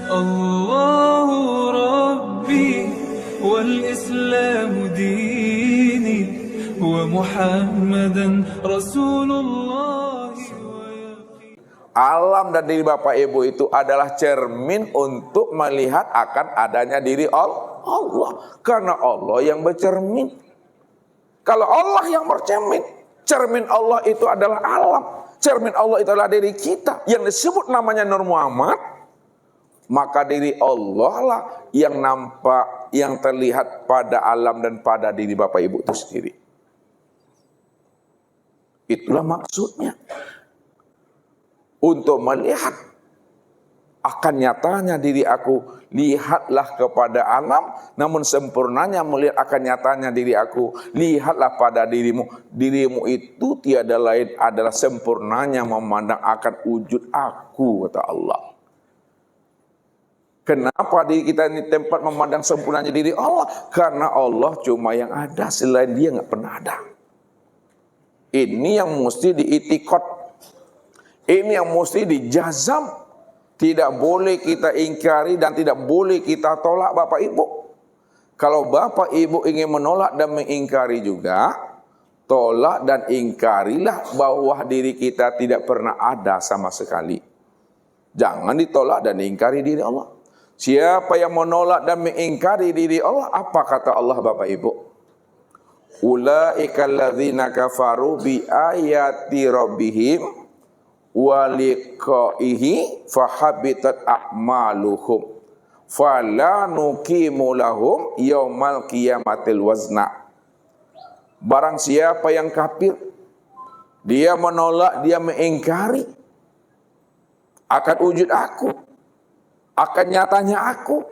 الله ربي والإسلام ديني ومحمدا رسول الله. Alam dan diri Bapak Ibu itu adalah cermin untuk melihat akan adanya diri Allah. Karena Allah yang bercermin. Kalau Allah yang bercermin, cermin Allah itu adalah alam. Cermin Allah itu adalah diri kita. Yang disebut namanya Nur Muhammad, maka diri Allah lah yang nampak, yang terlihat pada alam dan pada diri Bapak Ibu itu sendiri. Itulah maksudnya. Untuk melihat akan nyatanya diri aku, lihatlah kepada alam, namun sempurnanya melihat akan nyatanya diri aku, lihatlah pada dirimu. Dirimu itu tiada lain adalah sempurnanya memandang akan wujud aku, kata Allah. Kenapa diri kita ini tempat memandang sempurnanya diri Allah? Karena Allah cuma yang ada, selain dia nggak pernah ada. Ini yang mesti diitikot. Ini yang mesti dijazam. Tidak boleh kita ingkari dan tidak boleh kita tolak Bapak Ibu. Kalau Bapak Ibu ingin menolak dan mengingkari juga, tolak dan ingkarilah bahwa diri kita tidak pernah ada sama sekali. Jangan ditolak dan ingkari diri Allah. Siapa yang menolak dan mengingkari diri Allah, apa kata Allah Bapak Ibu? Ulaika alladzina kafaru bi ayati rabbihim wa liqaihi fahabitat a'maluhum fala nuqimu lahum yaumal qiyamatil wazna. Barang siapa yang kafir, dia menolak, dia mengingkari akan wujud aku, akan nyatanya aku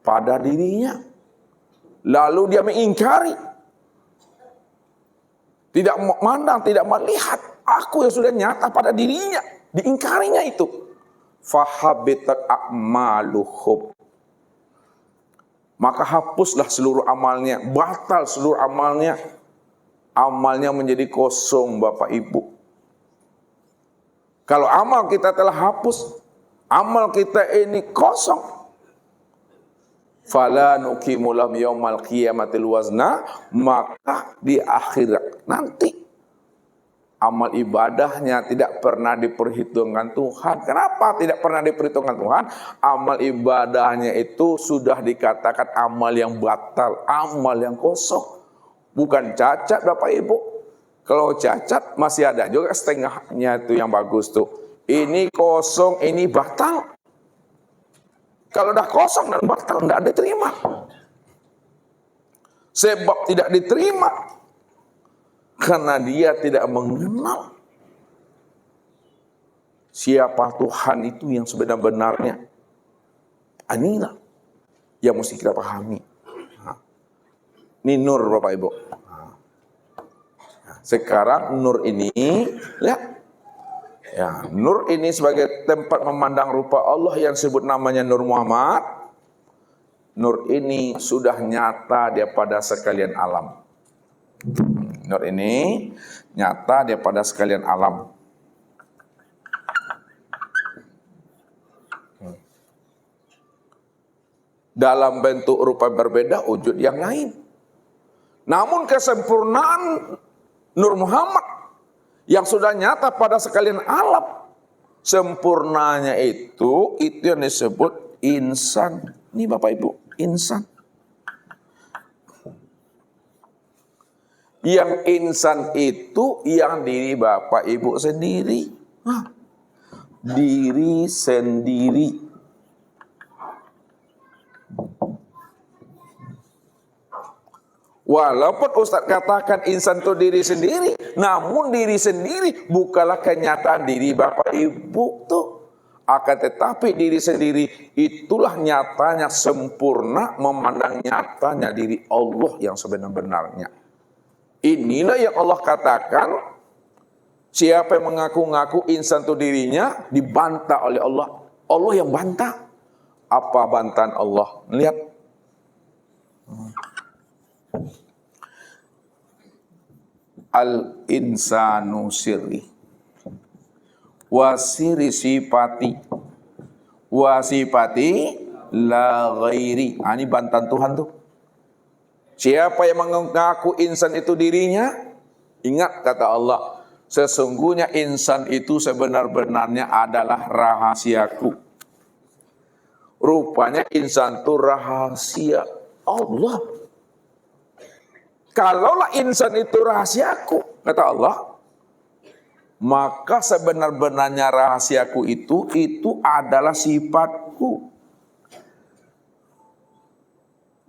pada dirinya, lalu dia mengingkari, tidak memandang, tidak melihat aku yang sudah nyata pada dirinya, diingkarinya itu. Fahabitat a'maluhum, maka hapuslah seluruh amalnya, batal seluruh amalnya. Amalnya menjadi kosong Bapak Ibu. Kalau amal kita telah hapus, amal kita ini kosong, fala nuqimu lahum yaumal qiyamatil wazna, maka di akhirat nanti amal ibadahnya tidak pernah diperhitungkan Tuhan. Kenapa tidak pernah diperhitungkan Tuhan? Amal ibadahnya itu sudah dikatakan amal yang batal, amal yang kosong. Bukan cacat Bapak Ibu. Kalau cacat masih ada juga setengahnya itu yang bagus tuh. Ini kosong, ini batal. Kalau udah kosong dan batal, tidak diterima. Sebab tidak diterima karena dia tidak mengenal siapa Tuhan itu yang sebenar-benarnya. Inilah yang mesti kita pahami. Ini nur Bapak Ibu. Sekarang nur ini, lihat. Ya, nur ini sebagai tempat memandang rupa Allah yang disebut namanya Nur Muhammad. Nur ini sudah nyata daripada sekalian alam. Nur ini nyata daripada sekalian alam. Dalam bentuk rupa berbeda, wujud yang lain. Namun kesempurnaan Nur Muhammad yang sudah nyata pada sekalian alam, sempurnanya itu yang disebut insan. Ini Bapak Ibu, insan. Yang insan itu yang diri Bapak Ibu sendiri. Diri sendiri. Walaupun Ustaz katakan insan itu diri sendiri, namun diri sendiri bukanlah kenyataan diri Bapak Ibu tuh. Akan tetapi diri sendiri itulah nyatanya sempurna memandang nyatanya diri Allah yang sebenar-benarnya. Inilah yang Allah katakan, siapa yang mengaku-ngaku insan itu dirinya, dibantah oleh Allah. Allah yang bantah. Apa bantahan Allah? Lihat. Al-insanu sirri wa siri sifati wa sifati la ghairi. Ini bantahan Tuhan tuh. Siapa yang mengaku insan itu dirinya, ingat kata Allah, sesungguhnya insan itu sebenar-benarnya adalah rahasiaku. Rupanya insan itu rahasia Allah. Kalaulah insan itu rahasiaku, kata Allah, maka sebenar-benarnya rahasiaku itu adalah sifatku.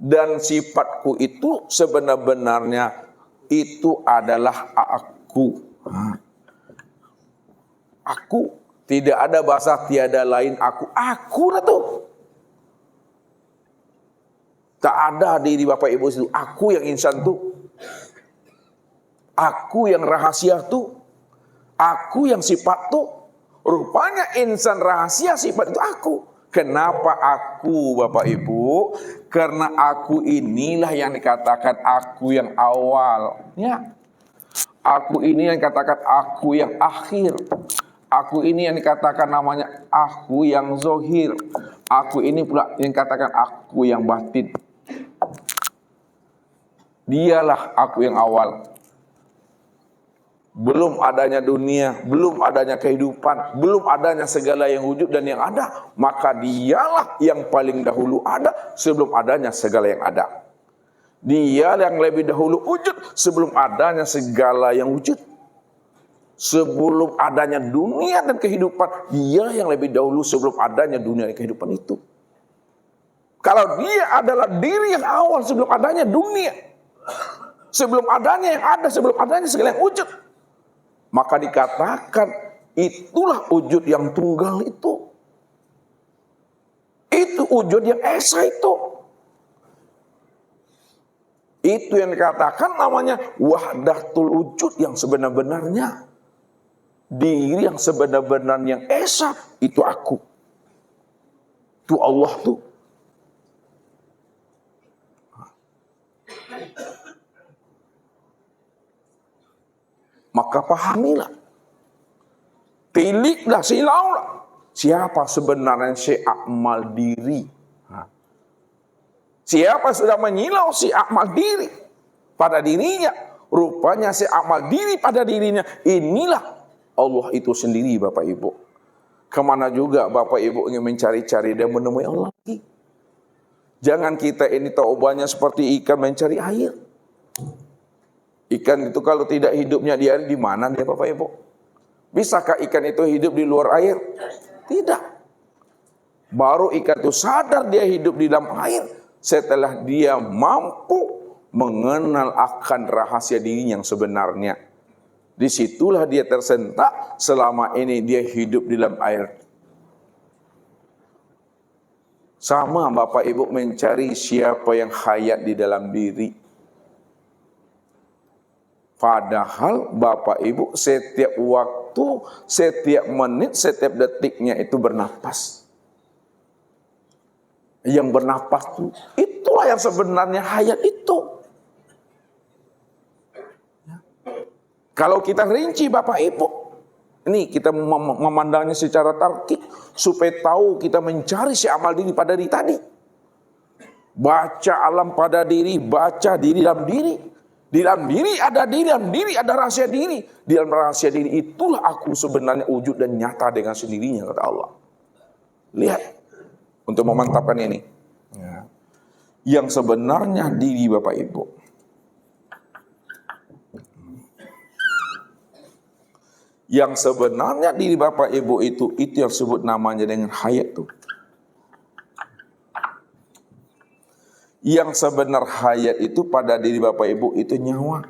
Dan sifatku itu sebenar-benarnya itu adalah aku. Aku, tidak ada bahasa tiada lain aku. Aku lah tuh. Tak ada diri Bapak Ibu itu. Aku yang insan tuh. Aku yang rahasia tuh. Aku yang sifat tuh. Rupanya insan rahasia sifat itu aku. Kenapa aku Bapak Ibu? Karena aku inilah yang dikatakan aku yang awal. Ya. Aku ini yang dikatakan aku yang akhir. Aku ini yang dikatakan namanya aku yang zohir. Aku ini pula yang dikatakan aku yang batin. Dialah aku yang awal. Belum adanya dunia, belum adanya kehidupan, belum adanya segala yang wujud dan yang ada, maka dialah yang paling dahulu ada sebelum adanya segala yang ada. Dia yang lebih dahulu wujud sebelum adanya segala yang wujud. Sebelum adanya dunia dan kehidupan, dia yang lebih dahulu sebelum adanya dunia dan kehidupan itu. Kalau dia adalah diri yang awal sebelum adanya dunia, sebelum adanya yang ada, sebelum adanya segala yang wujud, maka dikatakan itulah wujud yang tunggal itu. Itu wujud yang esa itu. Itu yang dikatakan namanya wahdatul wujud yang sebenar-benarnya. Diri yang sebenar-benarnya yang esa itu aku. Itu Allah tuh. Maka pahamilah, tiliklah, silaulah, siapa sebenarnya si amal diri. Siapa sudah menyilau si amal diri pada dirinya, rupanya si amal diri pada dirinya, inilah Allah itu sendiri Bapak Ibu. Kemana juga Bapak Ibu ingin mencari-cari dan menemui Allah lagi. Jangan kita ini taubahnya seperti ikan mencari air. Ikan itu kalau tidak hidupnya di air, di mana dia Bapak Ibu? Bisakah ikan itu hidup di luar air? Tidak. Baru ikan itu sadar dia hidup di dalam air setelah dia mampu mengenal akan rahasia dirinya yang sebenarnya. Disitulah dia tersentak, selama ini dia hidup di dalam air. Sama Bapak Ibu mencari siapa yang hayat di dalam diri. Padahal Bapak Ibu setiap waktu, setiap menit, setiap detiknya itu bernapas. Yang bernapas itu, itulah yang sebenarnya hayat itu. Kalau kita rinci Bapak Ibu, ini kita memandangnya secara tarkib, supaya tahu kita mencari si amal diri pada diri tadi. Baca alam pada diri, baca diri dalam diri. Di dalam diri ada diri, dalam diri ada rahasia diri. Di dalam rahasia diri itulah aku sebenarnya wujud dan nyata dengan sendirinya, kata Allah. Lihat, untuk memantapkan ini. Ya. Yang sebenarnya diri Bapak Ibu. Yang sebenarnya diri Bapak Ibu itu yang sebut namanya dengan hayat tuh. Yang sebenar hayat itu pada diri Bapak Ibu itu nyawa.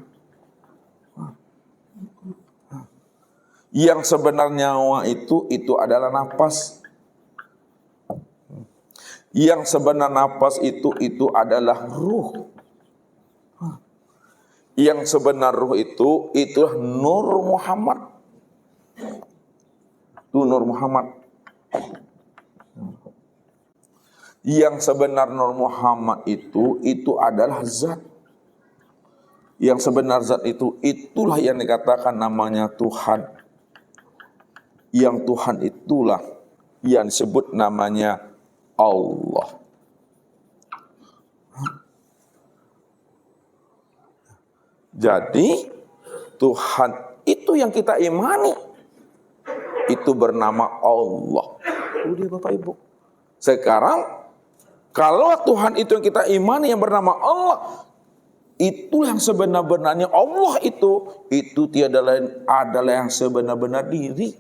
Yang sebenar nyawa itu adalah napas. Yang sebenar napas itu adalah ruh. Yang sebenar ruh itulah Nur Muhammad. Itu Nur Muhammad. Yang sebenar Nur Muhammad itu adalah zat. Yang sebenar zat itulah yang dikatakan namanya Tuhan. Yang Tuhan itulah yang disebut namanya Allah. Jadi Tuhan itu yang kita imani, itu bernama Allah. Itu dia Bapak Ibu. Sekarang kalau Tuhan itu yang kita imani yang bernama Allah, itu yang sebenar-benarnya Allah itu tiada lain adalah yang sebenar-benar diri.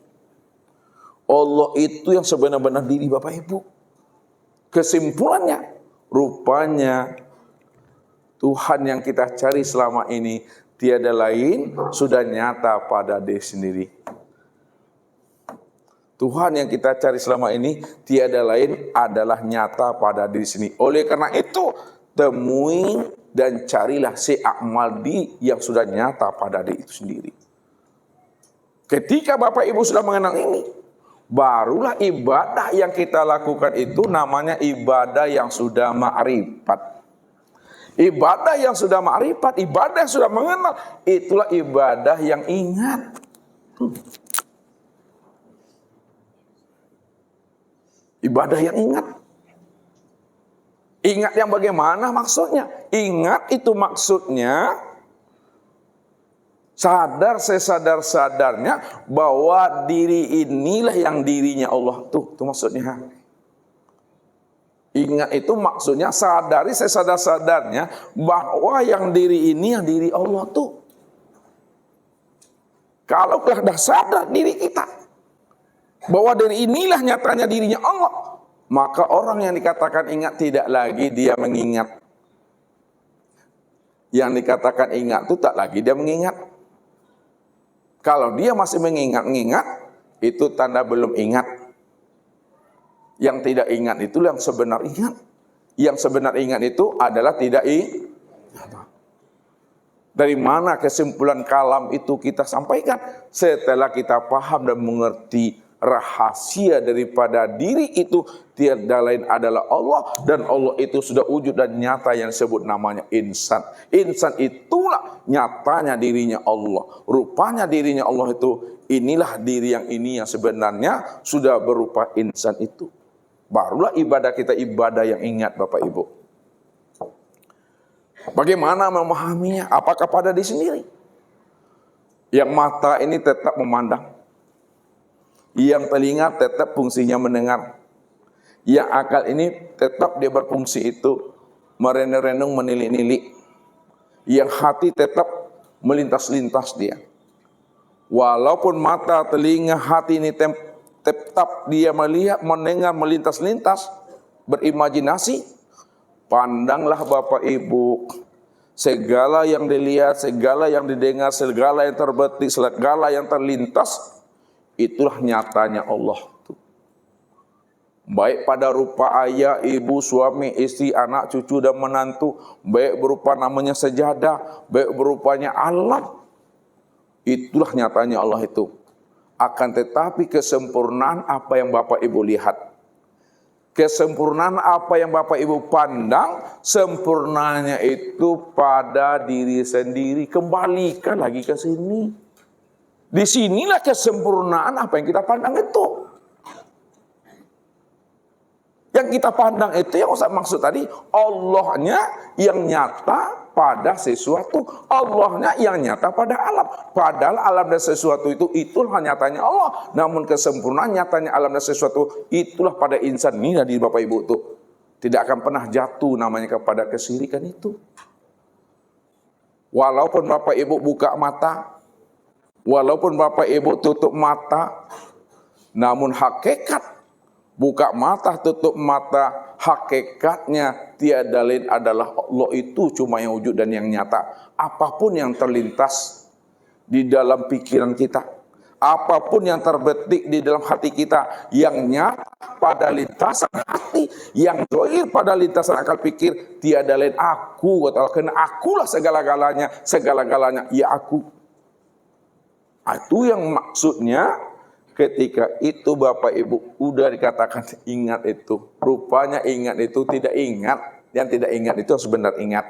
Allah itu yang sebenar-benar diri Bapak Ibu. Kesimpulannya, rupanya Tuhan yang kita cari selama ini tiada lain sudah nyata pada diri sendiri. Tuhan yang kita cari selama ini tiada lain adalah nyata pada diri sendiri. Oleh karena itu, temui dan carilah si a'maldi yang sudah nyata pada diri itu sendiri. Ketika Bapak Ibu sudah mengenal ini, barulah ibadah yang kita lakukan itu namanya ibadah yang sudah ma'rifat. Ibadah yang sudah ma'rifat, ibadah yang sudah mengenal, itulah ibadah yang ingat. Ibadah yang ingat. Ingat yang bagaimana maksudnya? Ingat itu maksudnya sadar sesadar-sadarnya bahwa diri inilah yang dirinya Allah. Tuh maksudnya. Ingat itu maksudnya sadari sesadar-sadarnya bahwa yang diri ini yang diri Allah tuh. Kalau sudah sadar diri kita bahwa diri inilah nyatanya dirinya Allah, maka orang yang dikatakan ingat tidak lagi dia mengingat. Yang dikatakan ingat itu tak lagi dia mengingat. Kalau dia masih mengingat, itu tanda belum ingat. Yang tidak ingat itu yang sebenar ingat. Yang sebenar ingat itu adalah tidak ingat. Dari mana kesimpulan kalam itu kita sampaikan? Setelah kita paham dan mengerti rahasia daripada diri itu tiada lain adalah Allah, dan Allah itu sudah wujud dan nyata yang disebut namanya insan. Insan itulah nyatanya dirinya Allah. Rupanya dirinya Allah itu inilah diri yang ini yang sebenarnya sudah berupa insan itu. Barulah ibadah kita ibadah yang ingat Bapak Ibu. Bagaimana memahaminya? Apakah pada diri sendiri? Yang mata ini tetap memandang. Yang telinga tetap fungsinya mendengar. Yang akal ini tetap dia berfungsi itu merenung-renung, menilik-nilik. Yang hati tetap melintas-lintas dia. Walaupun mata, telinga, hati ini tetap dia melihat, mendengar, melintas-lintas, berimajinasi. Pandanglah Bapak Ibu, segala yang dilihat, segala yang didengar, segala yang terbetik, segala yang terlintas, itulah nyatanya Allah. Baik pada rupa ayah, ibu, suami, istri, anak, cucu, dan menantu. Baik berupa namanya sejadah, baik berupanya alam. Itulah nyatanya Allah itu. Akan tetapi kesempurnaan apa yang Bapak Ibu lihat, kesempurnaan apa yang Bapak Ibu pandang, sempurnanya itu pada diri sendiri. Kembalikan lagi ke sini. Di sinilah kesempurnaan apa yang kita pandang itu. Yang kita pandang itu yang Ustaz maksud tadi, Allahnya yang nyata pada sesuatu. Allahnya yang nyata pada alam. Padahal alam dan sesuatu itulah nyatanya Allah. Namun kesempurnaan nyatanya alam dan sesuatu itulah pada insan ini dari Bapak Ibu itu. Tidak akan pernah jatuh namanya kepada kesyirikan itu. Walaupun Bapak Ibu buka mata, walaupun Bapak Ibu tutup mata, namun hakikat buka mata, tutup mata, hakikatnya tiada lain adalah Allah itu cuma yang wujud dan yang nyata. Apapun yang terlintas di dalam pikiran kita, apapun yang terbetik di dalam hati kita, yang nyata pada lintasan hati, yang zahir pada lintasan akal pikir, tiada lain aku, kata Allah, karena akulah segala-galanya, segala-galanya ya aku. Itu yang maksudnya ketika itu Bapak Ibu udah dikatakan ingat itu. Rupanya ingat itu tidak ingat. Yang tidak ingat itu sebenarnya ingat.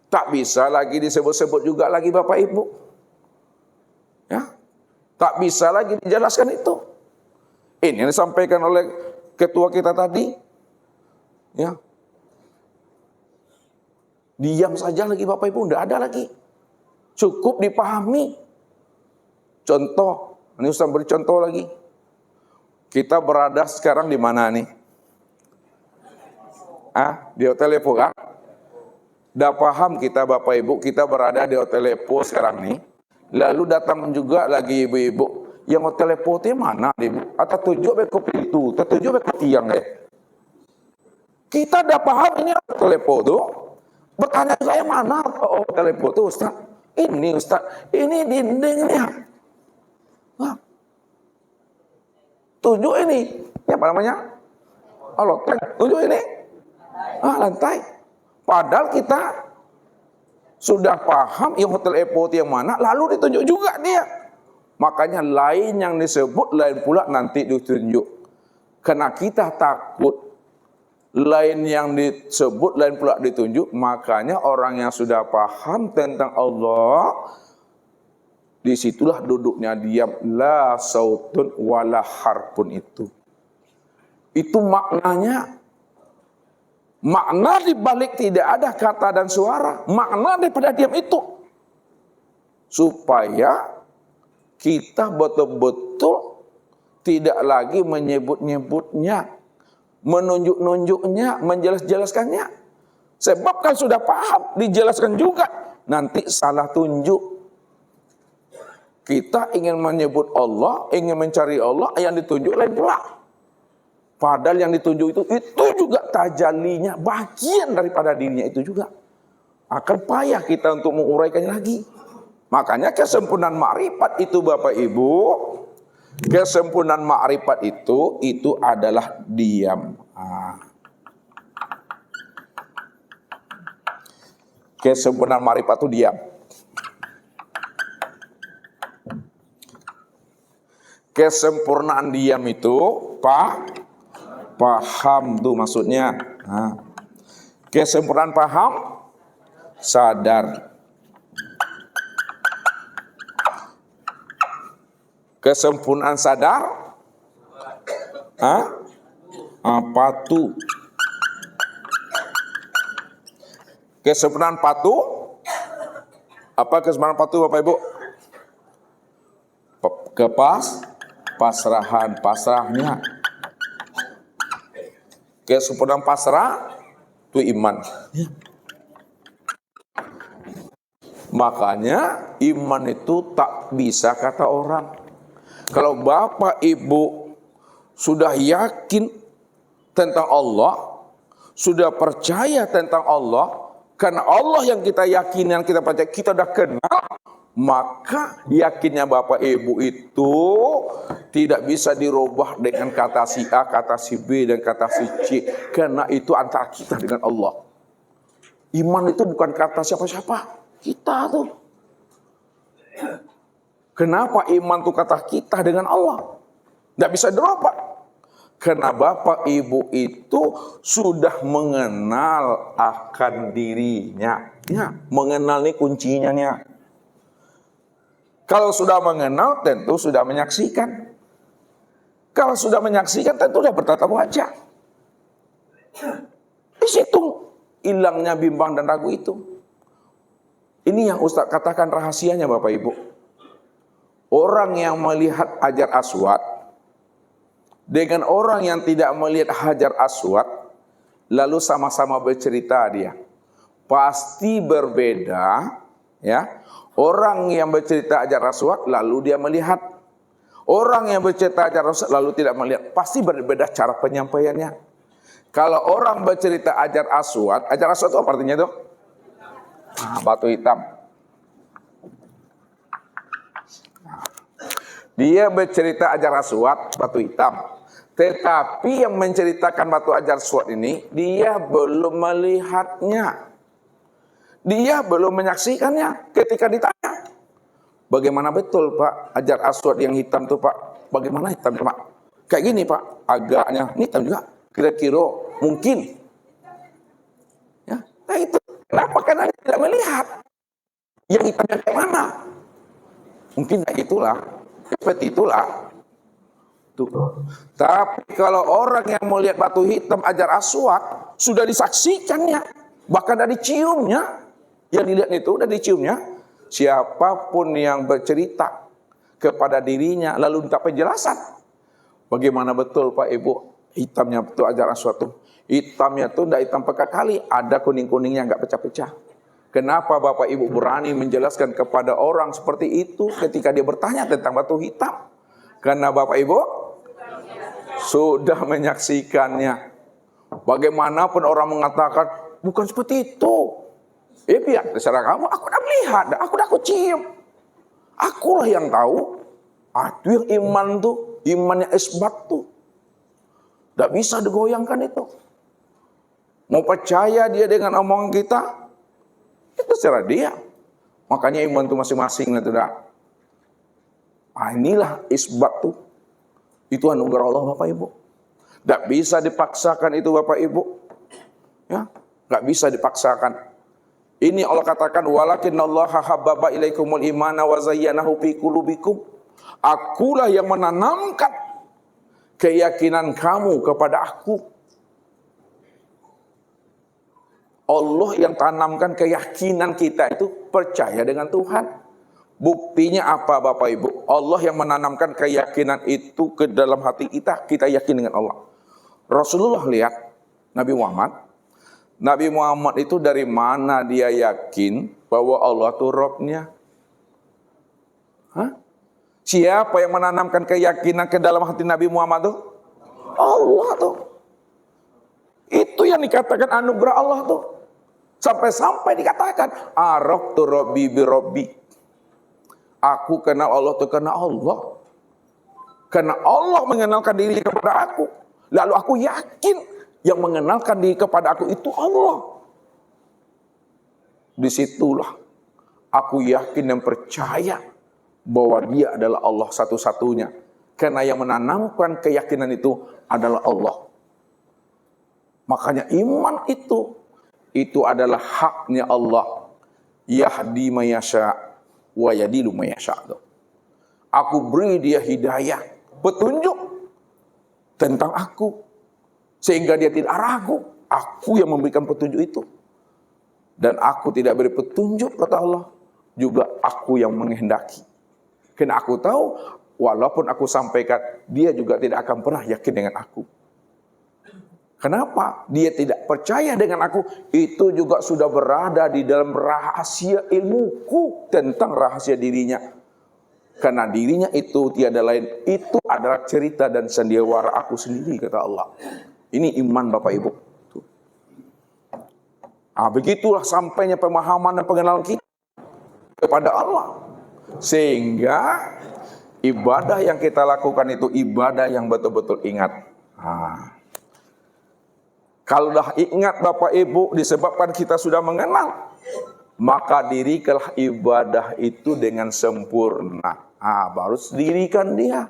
Tak bisa lagi disebut-sebut juga lagi Bapak Ibu. Ya, tak bisa lagi dijelaskan itu. Ini yang disampaikan oleh ketua kita tadi. Ya. Diam saja lagi Bapak Ibu, enggak ada lagi. Cukup dipahami. Contoh, ini Ustaz beri contoh lagi. Kita berada sekarang di mana nih? Di Hotel Epo kan? Udah paham kita Bapak Ibu, kita berada di Hotel Epo sekarang nih. Lalu datang juga lagi ibu-ibu. Yang Hotel Epo itu mana ibu? Atau tujuh ke pintu, atau tujuh ke tiang deh. Kita udah paham ini Hotel Epo tuh. Bertanya saya mana Hotel Epo tuh Ustaz? Ini Ustaz, ini dindingnya. Nah, tujuh ini, apa namanya? Loteng, tujuh ini. Lantai. Padahal kita sudah paham yang Hotel Epo yang mana, lalu ditunjuk juga dia. Makanya lain yang disebut, lain pula nanti ditunjuk. Karena kita takut lain yang disebut, lain pula ditunjuk. Makanya orang yang sudah paham tentang Allah, disitulah duduknya diam. La sautun wala harpun itu. Itu maknanya. Makna dibalik tidak ada kata dan suara. Makna daripada diam itu. Supaya kita betul-betul tidak lagi menyebut-nyebutnya. Menunjuk-nunjuknya, menjelas-jelaskannya. Sebab kan sudah paham, dijelaskan juga. Nanti salah tunjuk. Kita ingin menyebut Allah, ingin mencari Allah, yang ditunjuk lain pula. Padahal yang ditunjuk itu juga tajallinya, bagian daripada dirinya itu juga. Akan payah kita untuk menguraikannya lagi. Makanya kesempurnaan ma'rifat itu Bapak Ibu, kesempurnaan ma'rifat itu adalah diam. Kesempurnaan ma'rifat itu diam. Kesempurnaan diam itu paham tuh maksudnya. Kesempurnaan paham, sadar. Kesempurnaan sadar, patuh. Kesempurnaan patuh, apa kesempurnaan patuh Bapak Ibu? Pasrahnya. Kesempurnaan pasrah itu iman. Makanya iman itu tak bisa kata orang. Kalau Bapak Ibu sudah yakin tentang Allah, sudah percaya tentang Allah, karena Allah yang kita yakin, yang kita percaya, kita sudah kenal, maka yakinnya Bapak Ibu itu tidak bisa dirubah dengan kata si A, kata si B, dan kata si C. Karena itu antara kita dengan Allah. Iman itu bukan kata siapa-siapa. Kita tuh. Kenapa iman itu kata kita dengan Allah? Tidak bisa dirubah. Karena Bapak Ibu itu sudah mengenal akan dirinya. Ya, mengenal ini kuncinya. Kalau sudah mengenal tentu sudah menyaksikan. Kalau sudah menyaksikan tentu sudah bertatap wajah. Di situ hilangnya bimbang dan ragu itu. Ini yang Ustaz katakan rahasianya Bapak Ibu. Orang yang melihat Hajar Aswad dengan orang yang tidak melihat Hajar Aswad lalu sama-sama bercerita dia. Pasti berbeda ya. Orang yang bercerita Hajar Aswad lalu dia melihat. Orang yang bercerita Hajar Aswad lalu tidak melihat. Pasti berbeda cara penyampaiannya. Kalau orang bercerita Hajar Aswad itu apa artinya itu? Batu hitam. Dia bercerita Hajar Aswad, batu hitam. Tetapi yang menceritakan batu Hajar Aswad ini, dia belum melihatnya. Dia belum menyaksikannya. Ketika ditanya, bagaimana betul Pak Hajar Aswad yang hitam itu Pak? Bagaimana hitam Pak? Kayak gini Pak, agaknya hitam juga. Kira-kira mungkin. Ya, nah itu. Kenapa? Karena dia tidak melihat. Yang hitamnya kayak mana? Mungkin kayak itulah. Seperti itulah. Tuh. Tapi kalau orang yang melihat batu hitam Hajar Aswad, sudah disaksikannya, bahkan dari ciumnya, yang dilihat itu udah diciumnya. Siapapun yang bercerita kepada dirinya lalu minta penjelasan, bagaimana betul Pak Ibu hitamnya betul Hajar Aswad tuh? Hitamnya tuh tidak hitam pekat kali, ada kuning-kuningnya nggak pecah-pecah. Kenapa Bapak Ibu berani menjelaskan kepada orang seperti itu ketika dia bertanya tentang batu hitam? Karena Bapak Ibu sudah menyaksikannya. Bagaimanapun orang mengatakan bukan seperti itu, biar terserah kamu. Aku udah melihat, aku cium. Akulah yang tahu. Itu yang iman tuh, imannya isbat tuh. Tidak bisa digoyangkan itu. Mau percaya dia dengan omongan kita, itu terserah dia. Makanya iman itu masing-masing. Inilah isbat tuh. Itu anugerah Allah Bapak Ibu. Tidak bisa dipaksakan itu Bapak Ibu. Ya, nggak bisa dipaksakan. Ini Allah katakan, walakinallaha habbaba ilaikumul imana wa zayyanahu fi qulubikum. Akulah yang menanamkan keyakinan kamu kepada aku. Allah yang tanamkan keyakinan kita itu percaya dengan Tuhan. Buktinya apa Bapak Ibu? Allah yang menanamkan keyakinan itu ke dalam hati kita, kita yakin dengan Allah. Rasulullah lihat Nabi Muhammad itu dari mana dia yakin bahwa Allah itu Rabb-nya? Siapa yang menanamkan keyakinan ke dalam hati Nabi Muhammad itu? Allah tuh. Itu yang dikatakan anugerah Allah tuh. Sampai-sampai dikatakan araftu rabbi bi rabbi. Aku kenal Allah tuh karena Allah. Karena Allah mengenalkan diri kepada aku. Lalu aku yakin yang mengenalkan diri kepada aku itu Allah. Disitulah aku yakin dan percaya bahwa dia adalah Allah satu-satunya. Karena yang menanamkan keyakinan itu adalah Allah. Makanya iman itu adalah haknya Allah. Yahdi mayasya wa yadilu mayasya. Aku beri dia hidayah, petunjuk tentang aku. Sehingga dia tidak ragu. Aku yang memberikan petunjuk itu. Dan aku tidak beri petunjuk, kata Allah. Juga aku yang menghendaki. Karena aku tahu, walaupun aku sampaikan, dia juga tidak akan pernah yakin dengan aku. Kenapa? Dia tidak percaya dengan aku. Itu juga sudah berada di dalam rahasia ilmuku tentang rahasia dirinya. Karena dirinya itu tiada lain. Itu adalah cerita dan sandiwara aku sendiri, kata Allah. Ini iman Bapak Ibu. Begitulah sampainya pemahaman dan pengenalan kita kepada Allah. Sehingga ibadah yang kita lakukan itu ibadah yang betul-betul ingat. Kalau dah ingat Bapak Ibu disebabkan kita sudah mengenal, maka dirikanlah ibadah itu dengan sempurna. Baru dirikan dia.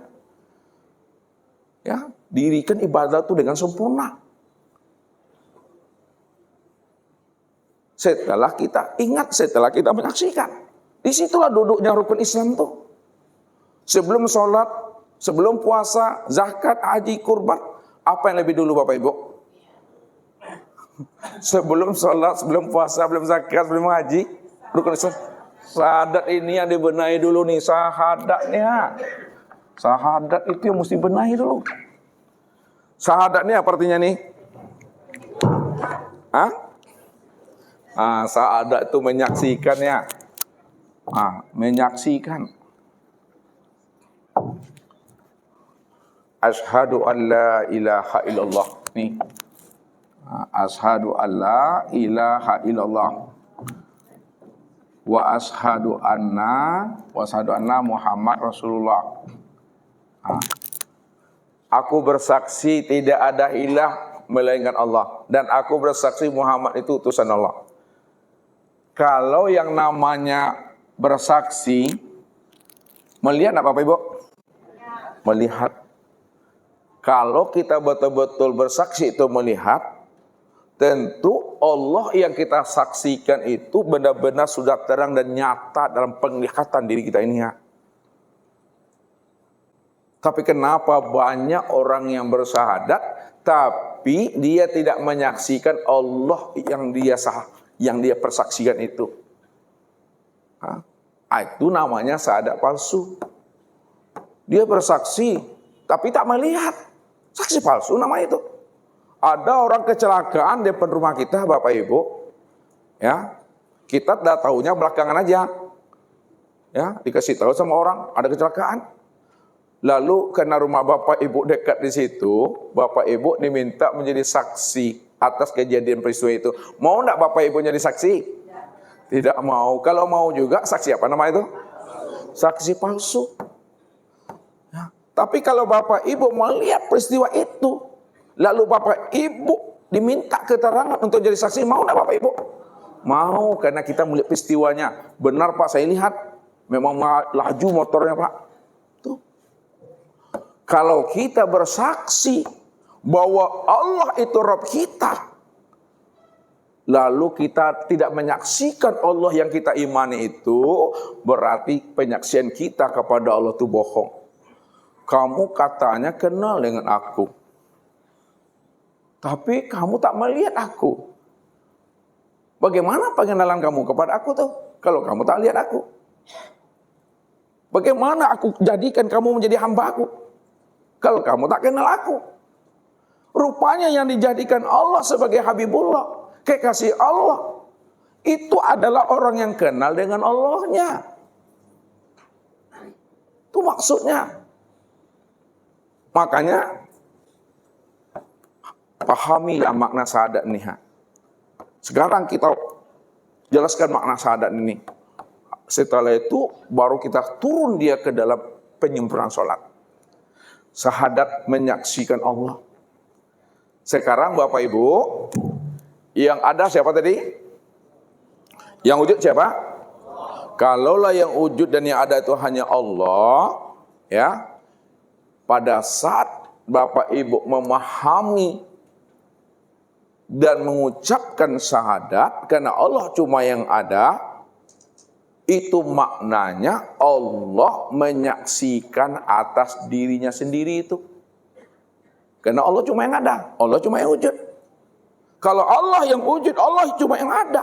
Ya, dirikan ibadah itu dengan sempurna. Setelah kita ingat, setelah kita menyaksikan. Disitulah duduknya rukun Islam tuh. Sebelum sholat, sebelum puasa, zakat, haji, kurban. Apa yang lebih dulu Bapak Ibu? Sebelum sholat, sebelum puasa, sebelum zakat, sebelum haji, rukun Islam. Syahadat ini yang dibenahi dulu nih, syahadatnya. Syahadat itu yang mesti benahi dulu. Syahadat ini apa artinya nih? Syahadat itu menyaksikan ya. Menyaksikan. Asyhadu an la ilaha illallah. Nih. Asyhadu an la ilaha illallah. Wa asyhadu anna Muhammad Rasulullah. Aku bersaksi tidak ada ilah melainkan Allah. Dan aku bersaksi Muhammad itu utusan Allah. Kalau yang namanya bersaksi, melihat apa Bapak Ibu? Melihat. Kalau kita betul-betul bersaksi itu melihat, tentu Allah yang kita saksikan itu benar-benar sudah terang dan nyata dalam penglihatan diri kita ini ya. Tapi kenapa banyak orang yang bersyahadat tapi dia tidak menyaksikan Allah yang dia persaksikan itu? Itu namanya syahadat palsu. Dia bersaksi tapi tak melihat. Saksi palsu nama itu. Ada orang kecelakaan di depan rumah kita, Bapak Ibu. Ya. Kita dah tahunya belakangan aja. Ya, dikasih tahu sama orang ada kecelakaan. Lalu karena rumah Bapak Ibu dekat di situ, Bapak Ibu diminta menjadi saksi atas kejadian peristiwa itu. Mau enggak Bapak Ibu jadi saksi? Tidak mau. Kalau mau juga saksi apa nama itu? Saksi palsu. Ya. Tapi kalau Bapak Ibu melihat peristiwa itu, lalu Bapak Ibu diminta keterangan untuk jadi saksi, mau enggak Bapak Ibu? Mau, karena kita melihat peristiwanya. Benar Pak, saya lihat. Memang laju motornya Pak. Tuh. Kalau kita bersaksi bahwa Allah itu Rabb kita, lalu kita tidak menyaksikan Allah yang kita imani itu, berarti penyaksian kita kepada Allah itu bohong. Kamu katanya kenal dengan aku, tapi kamu tak melihat aku. Bagaimana pengenalan kamu kepada aku tuh kalau kamu tak lihat aku? Bagaimana aku jadikan kamu menjadi hamba aku kalau kamu tak kenal aku? Rupanya yang dijadikan Allah sebagai Habibullah, kekasih Allah, itu adalah orang yang kenal dengan Allahnya. Itu maksudnya. Makanya pahamilah makna syahadat ini. Sekarang kita jelaskan makna syahadat ini. Setelah itu baru kita turun dia ke dalam penyempurnaan sholat. Syahadat menyaksikan Allah. Sekarang Bapak Ibu, yang ada siapa tadi? Yang wujud siapa? Kalaulah yang wujud dan yang ada itu hanya Allah, ya. Pada saat Bapak Ibu memahami dan mengucapkan syahadat karena Allah cuma yang ada, itu maknanya Allah menyaksikan atas dirinya sendiri itu. Karena Allah cuma yang ada, Allah cuma yang wujud. Kalau Allah yang wujud, Allah cuma yang ada.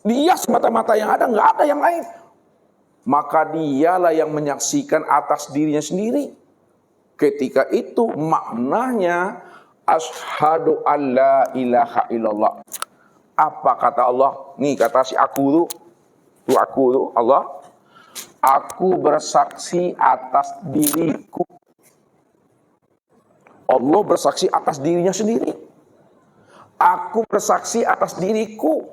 Dia semata-mata yang ada, nggak ada yang lain. Maka dialah yang menyaksikan atas dirinya sendiri. Ketika itu maknanya asyhadu alla ilaha illallah. Apa kata Allah? Nih kata si aku tuh aku tuh Allah. Aku bersaksi atas diriku. Allah bersaksi atas dirinya sendiri. Aku bersaksi atas diriku.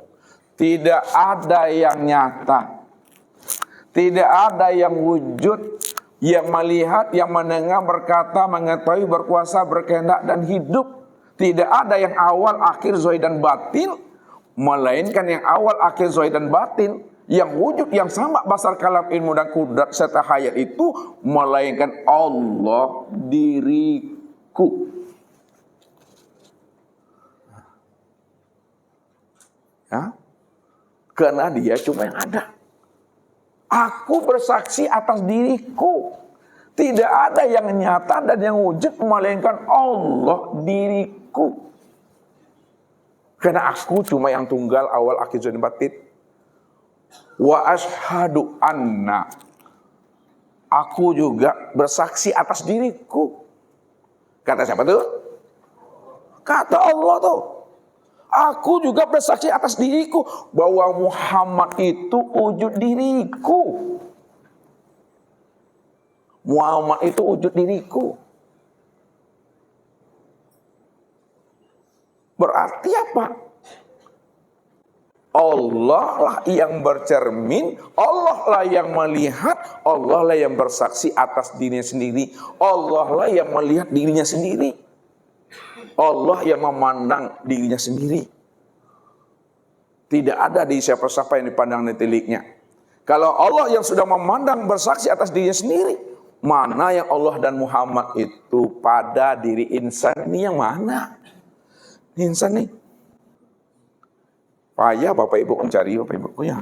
Tidak ada yang nyata. Tidak ada yang wujud, yang melihat, yang mendengar, berkata, mengetahui, berkuasa, berkehendak, dan hidup. Tidak ada yang awal, akhir, zahir, dan batin. Melainkan yang awal, akhir, zahir, dan batin. Yang wujud, yang sama, basar, kalam, ilmu, dan kudrat, serta hayat itu. Melainkan Allah diriku. Ya? Karena dia cuma yang ada. Aku bersaksi atas diriku. Tidak ada yang nyata dan yang wujud melainkan Allah diriku. Karena aku cuma yang tunggal awal akhir zahir batin. Wa asyhadu anna. Aku juga bersaksi atas diriku. Kata siapa tuh? Kata Allah tuh. Aku juga bersaksi atas diriku bahwa Muhammad itu wujud diriku. Muhammad itu wujud diriku. Berarti apa? Allah lah yang bercermin, Allah lah yang melihat, Allah lah yang bersaksi atas dirinya sendiri, Allah lah yang melihat dirinya sendiri. Allah yang memandang dirinya sendiri. Tidak ada di siapa-siapa yang dipandang netiliknya. Kalau Allah yang sudah memandang bersaksi atas dirinya sendiri, mana yang Allah dan Muhammad itu pada diri insan ini yang mana? Insan nih. Payah Bapak Ibu mencari Bapak Ibu ya.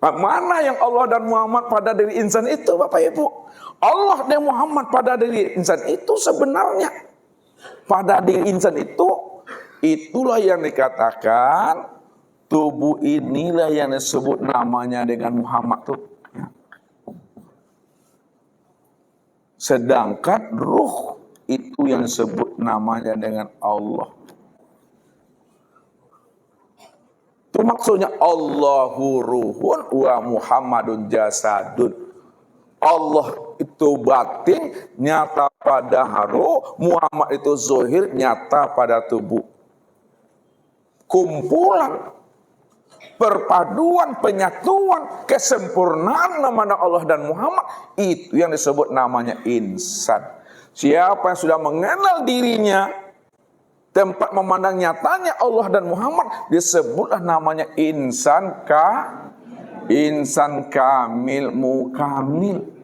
Mana yang Allah dan Muhammad pada diri insan itu, Bapak Ibu? Allah dan Muhammad pada diri insan itu sebenarnya. Pada diri insan itu, itulah yang dikatakan tubuh inilah yang disebut namanya dengan Muhammad tuh. Sedangkan ruh itu yang disebut namanya dengan Allah. Itu maksudnya Allahu ruhun wa Muhammadun jasadun. Allah itu batin, nyata pada ruh, Muhammad itu zahir, nyata pada tubuh. Kumpulan, perpaduan, penyatuan, kesempurnaan nama Allah dan Muhammad, itu yang disebut namanya insan. Siapa yang sudah mengenal dirinya, tempat memandang nyatanya Allah dan Muhammad, disebutlah namanya insan kamil, mukamil.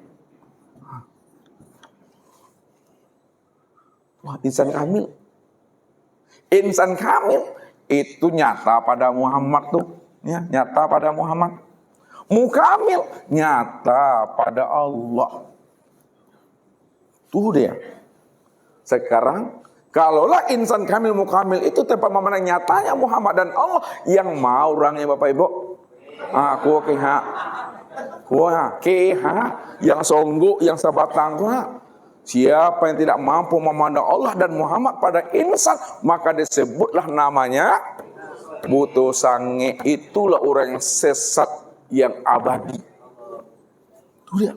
Wah, insan kamil. Insan kamil itu nyata pada Muhammad tuh, ya, nyata pada Muhammad. Mukamil nyata pada Allah. Tuh dia. Sekarang kalaulah insan kamil mukamil itu tempat memandang nyatanya Muhammad dan Allah, yang mau orangnya Bapak Ibu? Aku yang songgu, yang sabatang siapa yang tidak mampu memandang Allah dan Muhammad pada insan, maka disebutlah namanya butuh sange. Itulah orang yang sesat yang abadi. Tuh dia.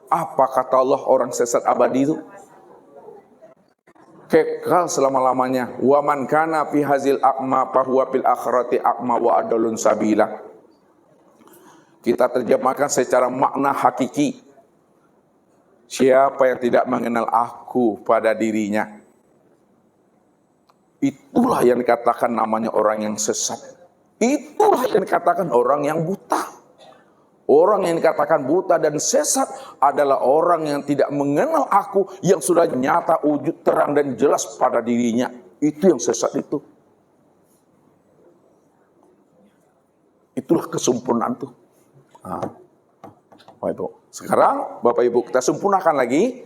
Apa kata Allah orang sesat abadi itu? Kekal selama-lamanya. Wa man kana fi hazil aqma fa huwa fil akhirati aqma wa adalun sabila. Kita terjemahkan secara makna hakiki. Siapa yang tidak mengenal aku pada dirinya, itulah yang dikatakan namanya orang yang sesat. Itulah yang dikatakan orang yang buta. Orang yang dikatakan buta dan sesat adalah orang yang tidak mengenal aku, yang sudah nyata wujud terang dan jelas pada dirinya. Itu yang sesat itu. Itulah kesempurnaan itu. Bapak Ibu. Sekarang Bapak Ibu kita sempurnakan lagi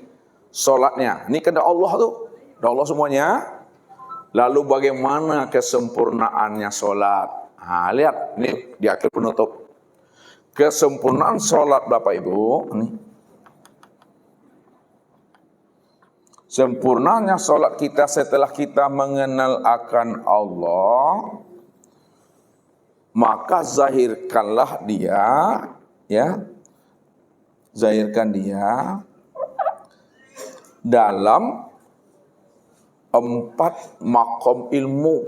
sholatnya. Ini kehendak Allah tuh. Kehendak Allah semuanya. Lalu bagaimana kesempurnaannya sholat? Lihat ini di akhir penutup. Kesempurnaan sholat Bapak Ibu ini. Sempurnanya sholat kita setelah kita mengenal akan Allah, maka zahirkanlah dia, ya, zahirkan dia dalam 4 makom ilmu.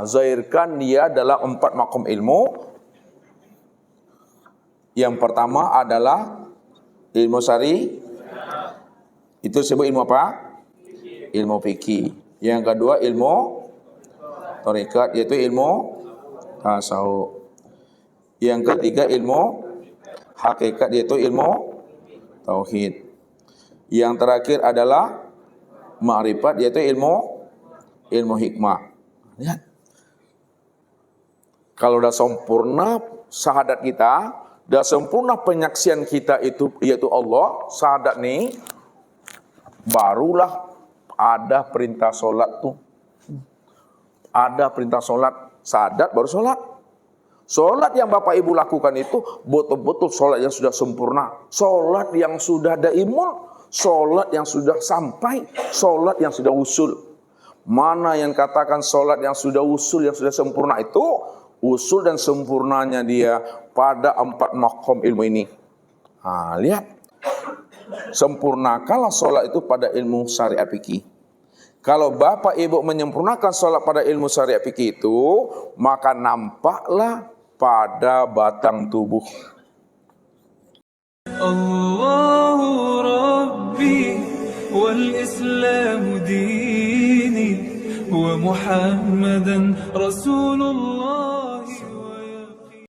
Zahirkan dia dalam 4 makom ilmu. Yang pertama adalah ilmu syari. Itu disebut ilmu apa? Ilmu fikih. Yang kedua ilmu tarekat, yaitu ilmu tasawuf. Yang ketiga ilmu hakikat, yaitu ilmu tauhid. Yang terakhir adalah ma'rifat, yaitu ilmu hikmah. Lihat. Kalau sudah sempurna syahadat kita, dan sempurna penyaksian kita itu yaitu Allah, syahadat nih, barulah ada perintah sholat tuh. Ada perintah sholat, syahadat baru sholat. Sholat yang Bapak Ibu lakukan itu betul-betul sholat yang sudah sempurna, sholat yang sudah daimun, sholat yang sudah sampai, sholat yang sudah usul. Mana yang katakan sholat yang sudah usul, yang sudah sempurna itu? Usul dan sempurnanya dia pada 4 makom ilmu ini. Lihat. Sempurnakanlah sholat itu pada ilmu syariat fikih. Kalau Bapak Ibu menyempurnakan sholat pada ilmu syariat fikih itu, maka nampaklah pada batang tubuh. Allahu Rabbi wal Islamu dini wa Muhammadan Rasulullah.